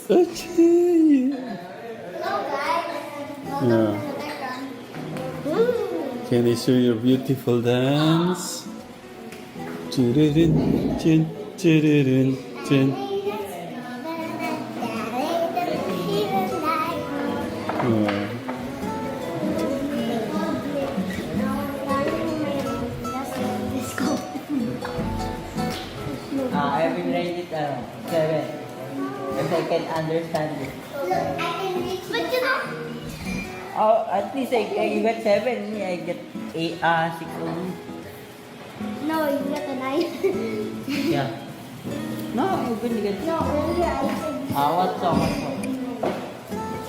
Okay. Yeah. Can I show your beautiful dance? Chiririn, chin, chiririn, chin. Yeah. I will rate it 7. If I can understand it. But you know, Oh, at least you got 7. Me, I get 6 only. no, you got a 9. Yeah. No, I really get. No, earlier I said. What song? What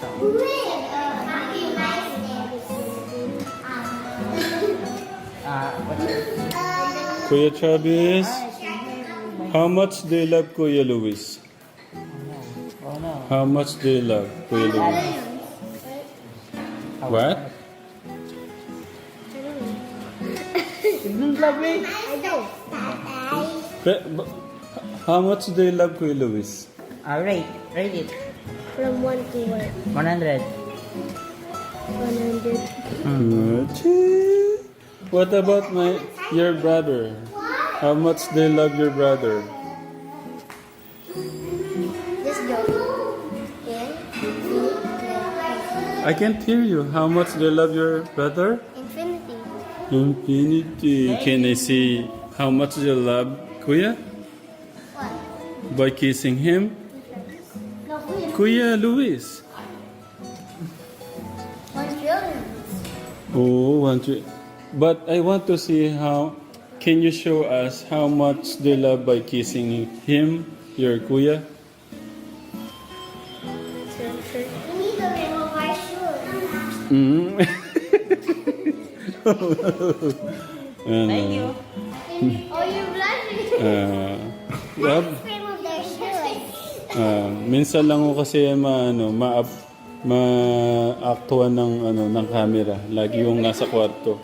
song? What Kuya Travis, how much do you love Kuya Luis? Oh no. How much do you love Kuya Luis? What? You don't love me? I do. How much do you love Kuya Luis? Rate it. From 1 to 100. 100. What about your brother? How much do you love your brother? Just go. I can't hear you. How much do you love your brother? Infinity. Infinity. Can I see how much you love Kuya? What? By kissing him? No, Kuya Luis. 1 trillion. Oh, 1 trillion. But I want to see how. Can you show us how much they love by kissing him, your Kuya? You need to remove my shoes. Mm. Thank you. Oh, you're blushing. Well, Remove their shoes. minsan lang ko kasi maaktuhan ng camera. Lagi yung nasa kwarto.